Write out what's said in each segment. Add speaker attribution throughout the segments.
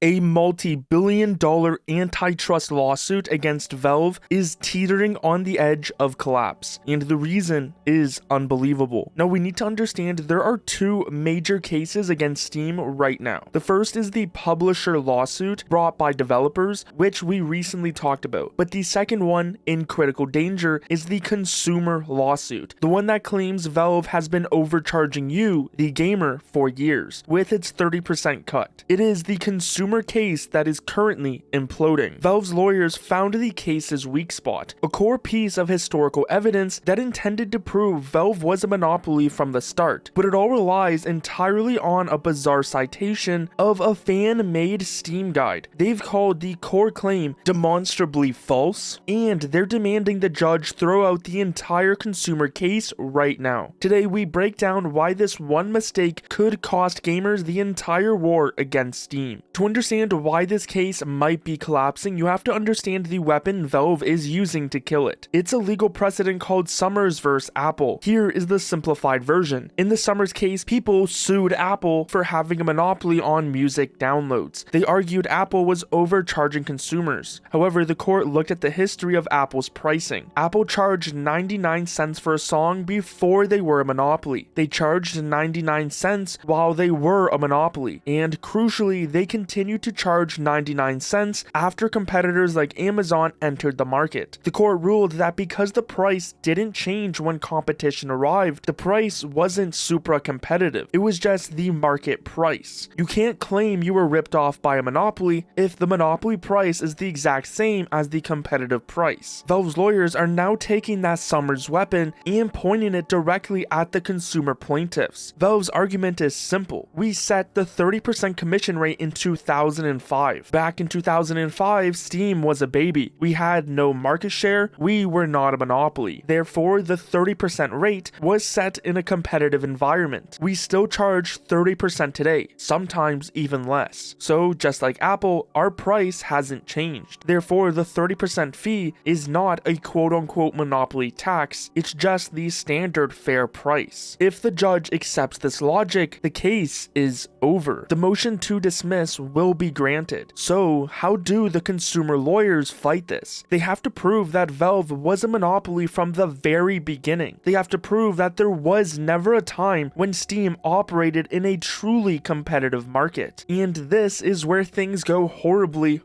Speaker 1: A multi-billion-dollar antitrust lawsuit against Valve is teetering on the edge of collapse, and the reason is unbelievable. Now, we need to understand there are two major cases against Steam right now. The first is the publisher lawsuit brought by developers, which we recently talked about. But the second one, in critical danger, is the consumer lawsuit, the one that claims Valve has been overcharging you, the gamer, for years, with its 30% cut. It is the consumer case that is currently imploding. Valve's lawyers found the case's weak spot, a core piece of historical evidence that intended to prove Valve was a monopoly from the start, but it all relies entirely on a bizarre citation of a fan-made Steam guide. They've called the core claim demonstrably false, and they're demanding the judge throw out the entire consumer case right now. Today, we break down why this one mistake could cost gamers the entire war against Steam. To understand why this case might be collapsing, you have to understand the weapon Valve is using to kill it. It's a legal precedent called Summers vs. Apple. Here is the simplified version. In the Summers case, people sued Apple for having a monopoly on music downloads. They argued Apple was overcharging consumers. However, the court looked at the history of Apple's pricing. Apple charged 99 cents for a song before they were a monopoly. They charged 99 cents while they were a monopoly. And crucially, they continued to charge 99 cents after competitors like Amazon entered the market. The court ruled that because the price didn't change when competition arrived, the price wasn't supra-competitive. It was just the market price. You can't claim you were ripped off by a monopoly if the monopoly price is the exact same as the competitive price. Valve's lawyers are now taking that Summers weapon and pointing it directly at the consumer plaintiffs. Valve's argument is simple. We set the 30% commission rate in 2005. Back in 2005, Steam was a baby. We had no market share. We were not a monopoly. Therefore, the 30% rate was set in a competitive environment. We still charge 30% today, sometimes even less. So, just like Apple, our price hasn't changed. Therefore, the 30% fee is not a quote-unquote monopoly tax. It's just the standard fair price. If the judge accepts this logic, the case is over. The motion to dismiss will be granted. So, how do the consumer lawyers fight this? They have to prove that Valve was a monopoly from the very beginning. They have to prove that there was never a time when Steam operated in a truly competitive market. And this is where things go horribly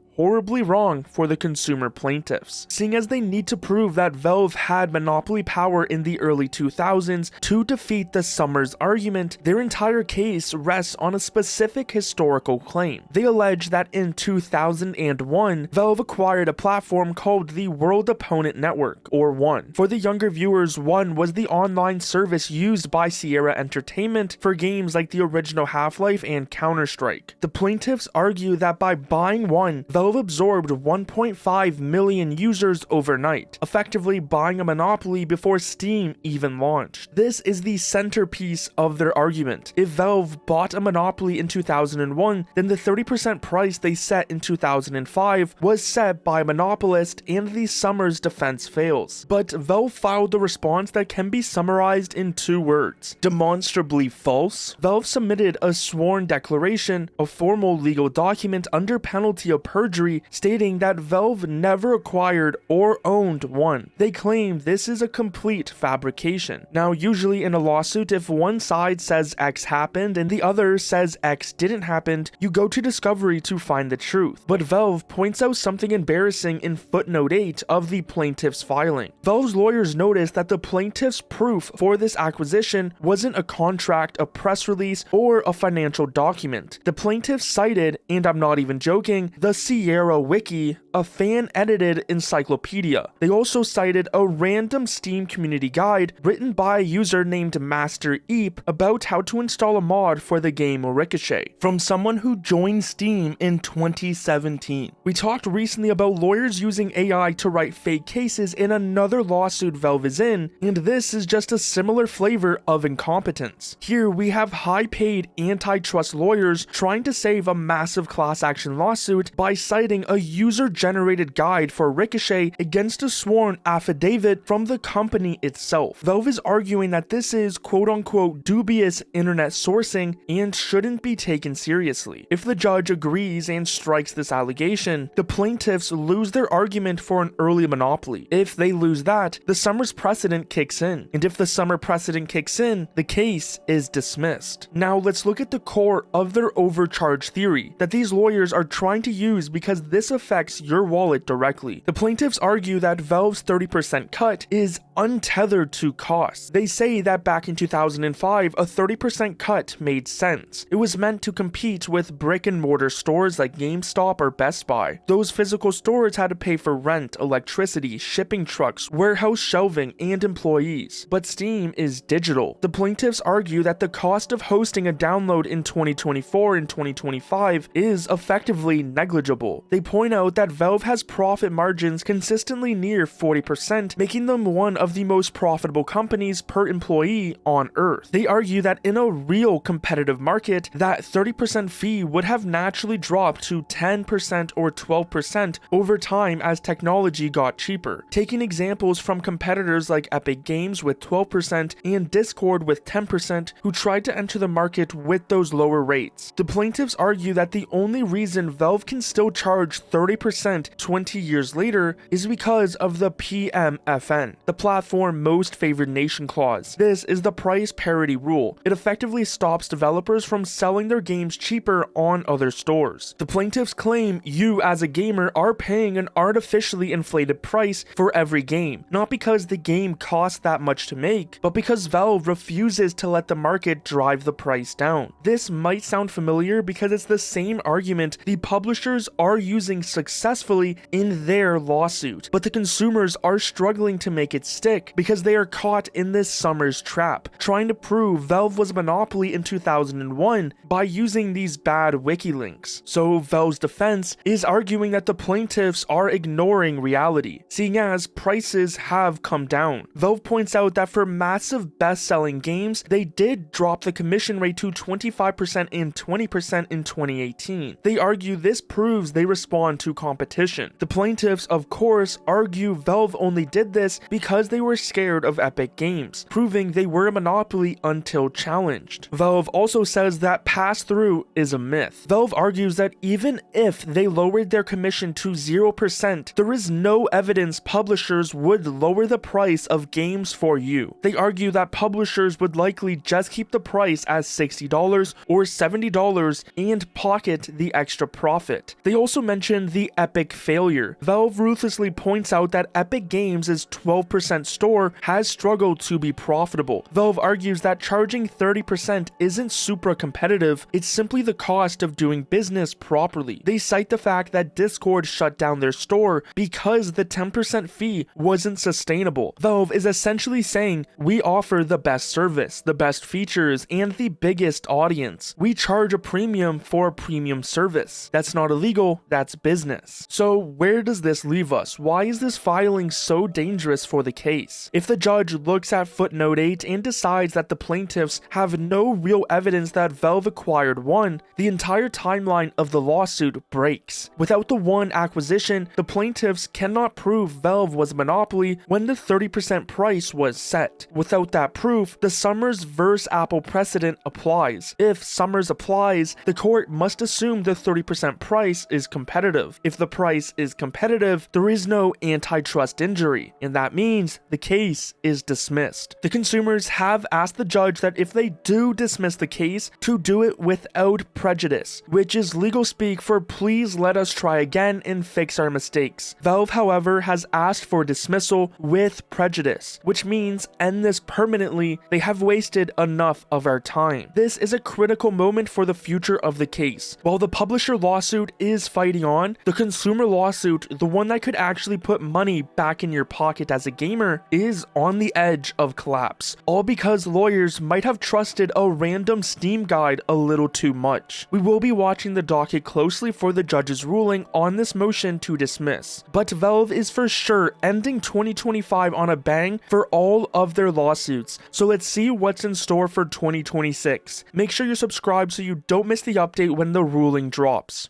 Speaker 1: wrong for the consumer plaintiffs, seeing as they need to prove that Valve had monopoly power in the early 2000s to defeat the Summers argument. Their entire case rests on a specific historical claim. They allege that in 2001, Valve acquired a platform called the World Opponent Network, or One. For the younger viewers, One was the online service used by Sierra Entertainment for games like the original Half-Life and Counter-Strike. The plaintiffs argue that by buying One, Valve absorbed 1.5 million users overnight, effectively buying a monopoly before Steam even launched. This is the centerpiece of their argument. If Valve bought a monopoly in 2001, then the 30% price they set in 2005 was set by a monopolist, and the Summers defense fails. But Valve filed a response that can be summarized in two words: demonstrably false. Valve submitted a sworn declaration, a formal legal document under penalty of perjury, stating that Valve never acquired or owned One. They claim this is a complete fabrication. Now, usually in a lawsuit, if one side says X happened and the other says X didn't happen, you go to discovery to find the truth. But Valve points out something embarrassing in footnote 8 of the plaintiff's filing. Valve's lawyers noticed that the plaintiff's proof for this acquisition wasn't a contract, a press release, or a financial document. The plaintiffs cited, and I'm not even joking, the Sierra Wiki, a fan-edited encyclopedia. They also cited a random Steam community guide written by a user named Master Eep about how to install a mod for the game Ricochet, from someone who joined Steam in 2017. We talked recently about lawyers using AI to write fake cases in another lawsuit Valve is in, and this is just a similar flavor of incompetence. Here we have high-paid antitrust lawyers trying to save a massive class action lawsuit by citing a user-generated guide for Ricochet against a sworn affidavit from the company itself. Valve is arguing that this is quote-unquote dubious internet sourcing and shouldn't be taken seriously. If the judge agrees and strikes this allegation, the plaintiffs lose their argument for an early monopoly. If they lose that, the summer's precedent kicks in, and if the summer precedent kicks in, the case is dismissed. Now let's look at the core of their overcharge theory that these lawyers are trying to use because this affects your wallet directly. The plaintiffs argue that Valve's 30% cut is untethered to costs. They say that back in 2005, a 30% cut made sense. It was meant to compete with brick and mortar stores like GameStop or Best Buy. Those physical stores had to pay for rent, electricity, shipping trucks, warehouse shelving, and employees. But Steam is digital. The plaintiffs argue that the cost of hosting a download in 2024 and 2025 is effectively negligible. They point out that Valve has profit margins consistently near 40%, making them one of the most profitable companies per employee on Earth. They argue that in a real competitive market, that 30% fee would have naturally dropped to 10% or 12% over time as technology got cheaper. Taking examples from competitors like Epic Games with 12% and Discord with 10% who tried to enter the market with those lower rates. The plaintiffs argue that the only reason Valve can still charge 30% 20 years later is because of the PMFN, the platform most favored nation clause. This is the price parity rule. It effectively stops developers from selling their games cheaper on other stores. The plaintiffs claim you as a gamer are paying an artificially inflated price for every game, not because the game costs that much to make, but because Valve refuses to let the market drive the price down. This might sound familiar because it's the same argument the publishers are using successfully in their lawsuit, but the consumers are struggling to make it stick because they are caught in this summer's trap, trying to prove Valve was a monopoly in 2001 by using these bad wiki links. So Valve's defense is arguing that the plaintiffs are ignoring reality, seeing as prices have come down. Valve points out that for massive best-selling games, they did drop the commission rate to 25% and 20% in 2018. They argue this proves they respond to competition. The plaintiffs, of course, argue Valve only did this because they were scared of Epic Games, proving they were a monopoly until challenged. Valve also says that pass-through is a myth. Valve argues that even if they lowered their commission to 0%, there is no evidence publishers would lower the price of games for you. They argue that publishers would likely just keep the price as $60 or $70 and pocket the extra profit. They also mention the Epic failure. Valve ruthlessly points out that Epic Games' 12% store has struggled to be profitable. Valve argues that charging 30% isn't supra-competitive, it's simply the cost of doing business properly. They cite the fact that Discord shut down their store because the 10% fee wasn't sustainable. Valve is essentially saying, we offer the best service, the best features, and the biggest audience. We charge a premium for a premium service. That's not illegal, that's business. So where does this leave us? Why is this filing so dangerous for the case? If the judge looks at Footnote 8 and decides that the plaintiffs have no real evidence that Valve acquired one, the entire timeline of the lawsuit breaks. Without the one acquisition, the plaintiffs cannot prove Valve was a monopoly when the 30% price was set. Without that proof, the Summers vs. Apple precedent applies. If Summers applies, the court must assume the 30% price is competitive. If the price is competitive, there is no antitrust injury, and that means the case is dismissed. The consumers have asked the judge that if they do dismiss the case, to do it without prejudice, which is legal speak for please let us try again and fix our mistakes. Valve, however, has asked for dismissal with prejudice, which means end this permanently. They have wasted enough of our time. This is a critical moment for the future of the case. While the publisher lawsuit is fighting on, the consumer lawsuit, the one that could actually put money back in your pocket as a gamer, is on the edge of collapse. All because lawyers might have trusted a random Steam guide a little too much. We will be watching the docket closely for the judge's ruling on this motion to dismiss. But Valve is for sure ending 2025 on a bang for all of their lawsuits. So let's see what's in store for 2026. Make sure you're subscribed so you don't miss the update when the ruling drops.